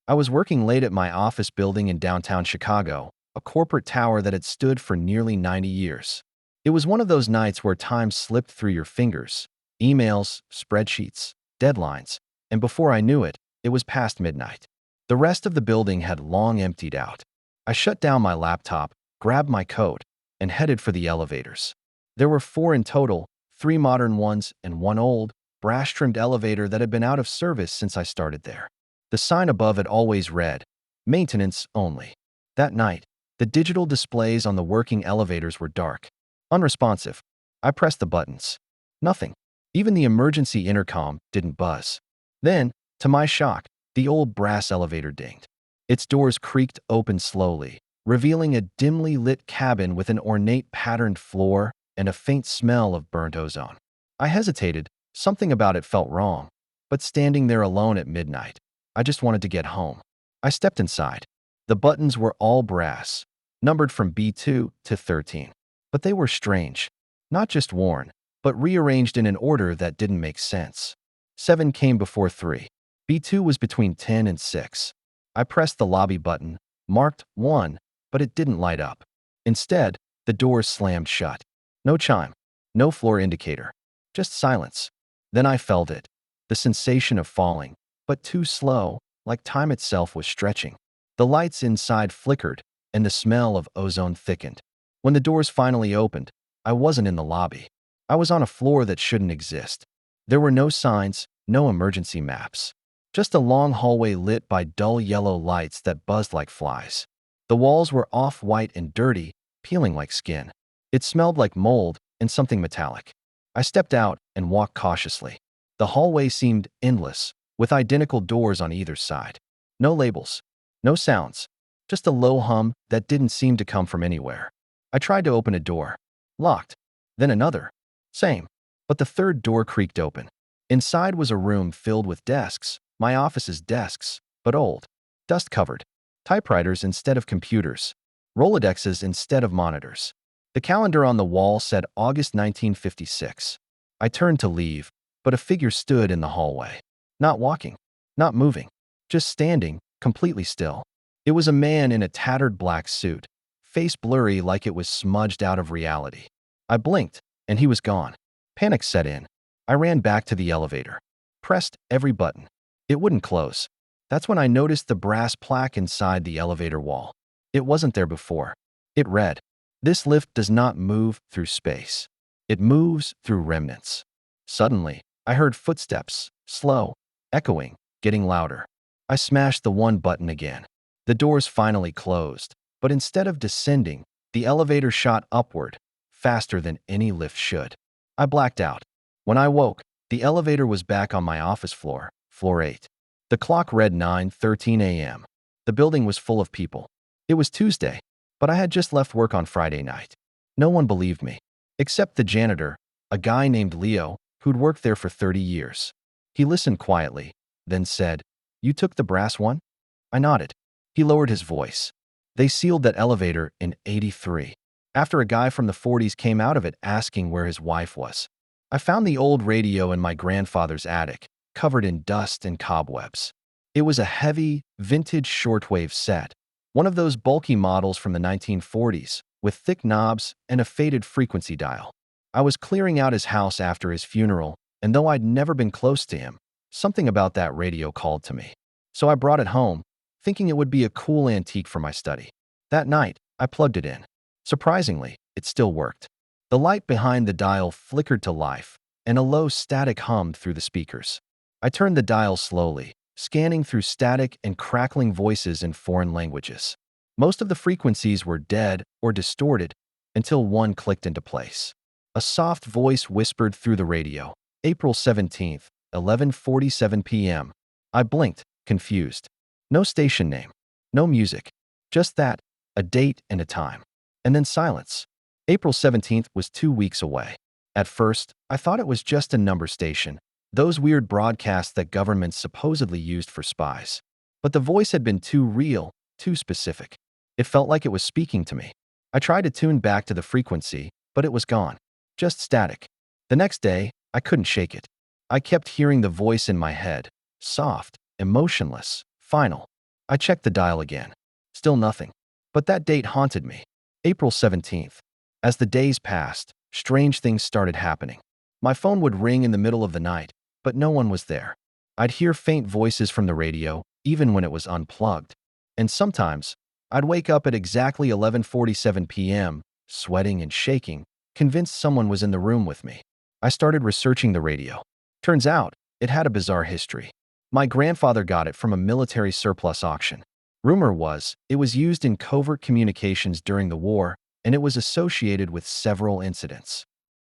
I was working late at my office building in downtown Chicago, a corporate tower that had stood for nearly 90 years. It was one of those nights where time slipped through your fingers, emails, spreadsheets, deadlines, and before I knew it, it was past midnight. The rest of the building had long emptied out. I shut down my laptop, grabbed my coat, and headed for the elevators. There were 4 in total, 3 modern ones and one old, brass-trimmed elevator that had been out of service since I started there. The sign above it always read, "Maintenance only." That night, the digital displays on the working elevators were dark, unresponsive. I pressed the buttons. Nothing. Even the emergency intercom didn't buzz. Then, to my shock, the old brass elevator dinged. Its doors creaked open slowly, revealing a dimly lit cabin with an ornate patterned floor and a faint smell of burnt ozone. I hesitated. Something about it felt wrong. But standing there alone at midnight, I just wanted to get home. I stepped inside. The buttons were all brass, numbered from B2 to 13. But they were strange. Not just worn, but rearranged in an order that didn't make sense. 7 came before 3. B2 was between 10 and 6. I pressed the lobby button, marked 1, but it didn't light up. Instead, the doors slammed shut. No chime, no floor indicator, just silence. Then I felt it, the sensation of falling, but too slow, like time itself was stretching. The lights inside flickered, and the smell of ozone thickened. When the doors finally opened, I wasn't in the lobby. I was on a floor that shouldn't exist. There were no signs, no emergency maps. Just a long hallway lit by dull yellow lights that buzzed like flies. The walls were off-white and dirty, peeling like skin. It smelled like mold and something metallic. I stepped out and walked cautiously. The hallway seemed endless, with identical doors on either side. No labels, no sounds, just a low hum that didn't seem to come from anywhere. I tried to open a door. Locked. Then another. Same. But the third door creaked open. Inside was a room filled with desks, my office's desks, but old. Dust-covered. Typewriters instead of computers. Rolodexes instead of monitors. The calendar on the wall said August 1956. I turned to leave, but a figure stood in the hallway. Not walking, not moving, just standing, completely still. It was a man in a tattered black suit, face blurry like it was smudged out of reality. I blinked, and he was gone. Panic set in. I ran back to the elevator. Pressed every button. It wouldn't close. That's when I noticed the brass plaque inside the elevator wall. It wasn't there before. It read, "This lift does not move through space. It moves through remnants." Suddenly, I heard footsteps, slow, echoing, getting louder. I smashed the one button again. The doors finally closed, but instead of descending, the elevator shot upward, faster than any lift should. I blacked out. When I woke, the elevator was back on my office floor, floor 8. The clock read 9:13 a.m. The building was full of people. It was Tuesday, but I had just left work on Friday night. No one believed me, except the janitor, a guy named Leo, who'd worked there for 30 years. He listened quietly, then said, "You took the brass one?" I nodded. He lowered his voice. "They sealed that elevator in '83, after a guy from the '40s came out of it asking where his wife was. I found the old radio in my grandfather's attic, covered in dust and cobwebs. It was a heavy, vintage shortwave set, one of those bulky models from the 1940s, with thick knobs and a faded frequency dial. I was clearing out his house after his funeral, and though I'd never been close to him, something about that radio called to me. So I brought it home, thinking it would be a cool antique for my study. That night, I plugged it in. Surprisingly, it still worked. The light behind the dial flickered to life, and a low static hummed through the speakers. I turned the dial slowly, scanning through static and crackling voices in foreign languages. Most of the frequencies were dead or distorted until one clicked into place. A soft voice whispered through the radio, "April 17th, 11:47 p.m. I blinked, confused. No station name, no music, just that, a date and a time. And then silence. April 17th was 2 weeks away. At first, I thought it was just a number station, those weird broadcasts that governments supposedly used for spies. But the voice had been too real, too specific. It felt like it was speaking to me. I tried to tune back to the frequency, but it was gone. Just static. The next day, I couldn't shake it. I kept hearing the voice in my head, soft, emotionless, final. I checked the dial again. Still nothing. But that date haunted me. April 17th. As the days passed, strange things started happening. My phone would ring in the middle of the night, but no one was there. I'd hear faint voices from the radio, even when it was unplugged. And sometimes, I'd wake up at exactly 11:47 p.m., sweating and shaking, convinced someone was in the room with me. I started researching the radio. Turns out, it had a bizarre history. My grandfather got it from a military surplus auction. Rumor was, it was used in covert communications during the war, and it was associated with several incidents.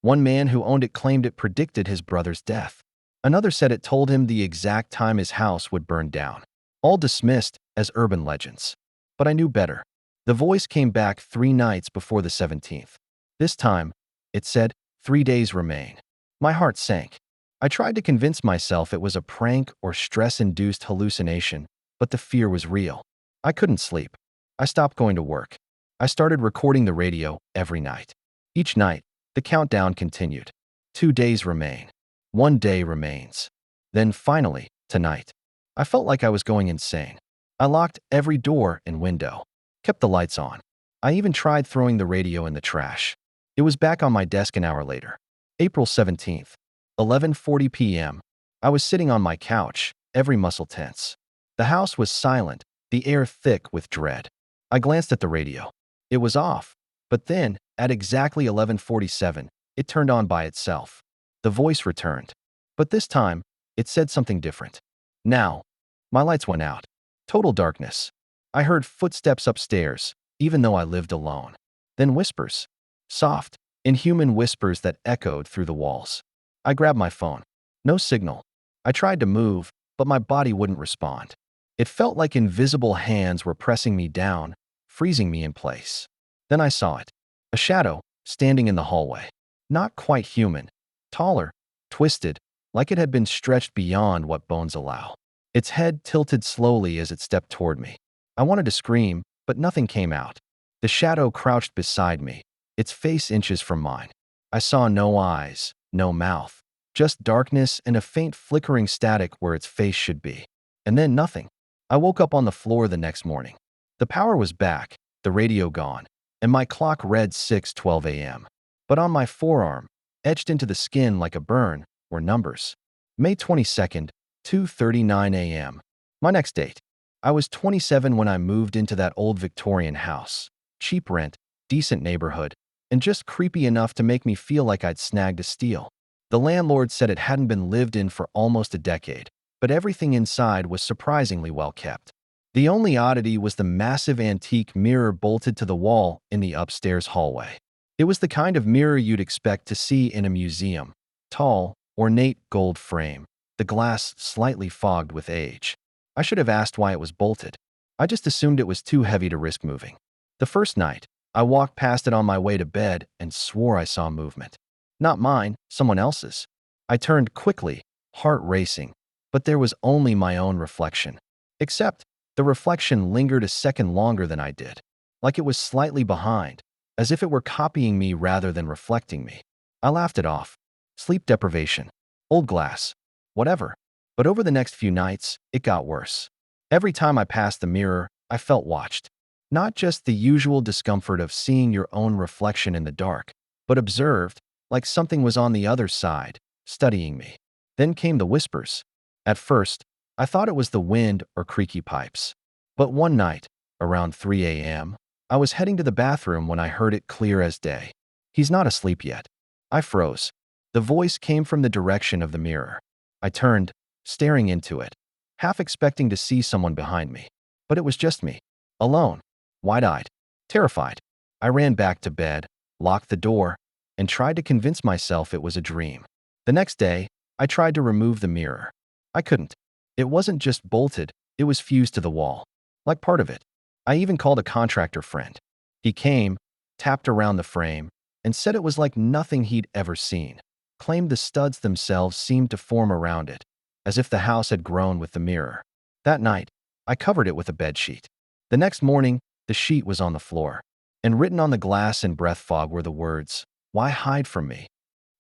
One man who owned it claimed it predicted his brother's death. Another said it told him the exact time his house would burn down. All dismissed as urban legends. But I knew better. The voice came back 3 nights before the 17th. This time, it said, 3 days remain. My heart sank. I tried to convince myself it was a prank or stress-induced hallucination, but the fear was real. I couldn't sleep. I stopped going to work. I started recording the radio every night. Each night, the countdown continued. 2 days remain. 1 day remains. Then finally, tonight, I felt like I was going insane. I locked every door and window, kept the lights on. I even tried throwing the radio in the trash. It was back on my desk an hour later. April 17th, 11:40 p.m. I was sitting on my couch, every muscle tense. The house was silent, the air thick with dread. I glanced at the radio. It was off, but then, at exactly 11:47, it turned on by itself. The voice returned. But this time, it said something different. Now, my lights went out. Total darkness. I heard footsteps upstairs, even though I lived alone. Then whispers. Soft, inhuman whispers that echoed through the walls. I grabbed my phone. No signal. I tried to move, but my body wouldn't respond. It felt like invisible hands were pressing me down, freezing me in place. Then I saw it. A shadow, standing in the hallway. Not quite human. Taller, twisted, like it had been stretched beyond what bones allow. Its head tilted slowly as it stepped toward me. I wanted to scream, but nothing came out. The shadow crouched beside me, its face inches from mine. I saw no eyes, no mouth, just darkness and a faint flickering static where its face should be. And then nothing. I woke up on the floor the next morning. The power was back, the radio gone, and my clock read 6:12 a.m. But on my forearm, etched into the skin like a burn, were numbers. May 22nd, 2:39 a.m. My next date. I was 27 when I moved into that old Victorian house. Cheap rent, decent neighborhood, and just creepy enough to make me feel like I'd snagged a steal. The landlord said it hadn't been lived in for almost a decade, but everything inside was surprisingly well kept. The only oddity was the massive antique mirror bolted to the wall in the upstairs hallway. It was the kind of mirror you'd expect to see in a museum. Tall, ornate gold frame, the glass slightly fogged with age. I should have asked why it was bolted. I just assumed it was too heavy to risk moving. The first night, I walked past it on my way to bed and swore I saw movement. Not mine, someone else's. I turned quickly, heart racing, but there was only my own reflection. Except, the reflection lingered a second longer than I did, like it was slightly behind, as if it were copying me rather than reflecting me. I laughed it off. Sleep deprivation. Old glass. Whatever. But over the next few nights, it got worse. Every time I passed the mirror, I felt watched. Not just the usual discomfort of seeing your own reflection in the dark, but observed, like something was on the other side, studying me. Then came the whispers. At first, I thought it was the wind or creaky pipes. But one night, around 3 a.m., I was heading to the bathroom when I heard it clear as day. He's not asleep yet. I froze. The voice came from the direction of the mirror. I turned, staring into it, half expecting to see someone behind me. But it was just me, alone, wide-eyed, terrified. I ran back to bed, locked the door, and tried to convince myself it was a dream. The next day, I tried to remove the mirror. I couldn't. It wasn't just bolted, it was fused to the wall, like part of it. I even called a contractor friend. He came, tapped around the frame, and said it was like nothing he'd ever seen. Claimed the studs themselves seemed to form around it, as if the house had grown with the mirror. That night, I covered it with a bedsheet. The next morning, the sheet was on the floor, and written on the glass in breath fog were the words, "Why hide from me?"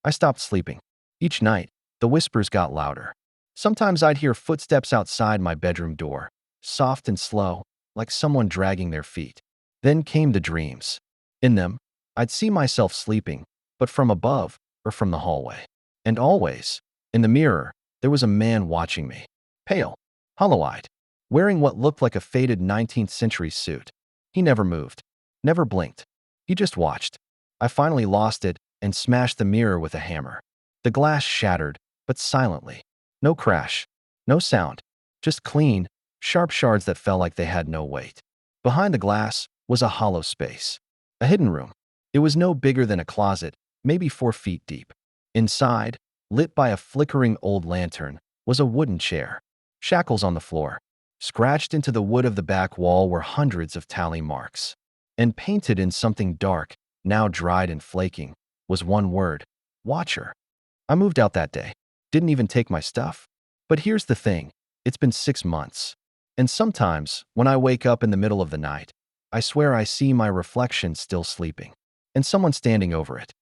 I stopped sleeping. Each night, the whispers got louder. Sometimes I'd hear footsteps outside my bedroom door, soft and slow, like someone dragging their feet. Then came the dreams. In them, I'd see myself sleeping, but from above or from the hallway. And always, in the mirror, there was a man watching me, pale, hollow-eyed, wearing what looked like a faded 19th century suit. He never moved, never blinked. He just watched. I finally lost it and smashed the mirror with a hammer. The glass shattered, but silently. No crash, no sound, just clean, sharp shards that felt like they had no weight. Behind the glass was a hollow space, a hidden room. It was no bigger than a closet, maybe 4 feet deep. Inside, lit by a flickering old lantern, was a wooden chair. Shackles on the floor. Scratched into the wood of the back wall were hundreds of tally marks. And painted in something dark, now dried and flaking, was one word: Watcher. I moved out that day. Didn't even take my stuff. But here's the thing. It's been 6 months. And sometimes, when I wake up in the middle of the night, I swear I see my reflection still sleeping. And someone standing over it.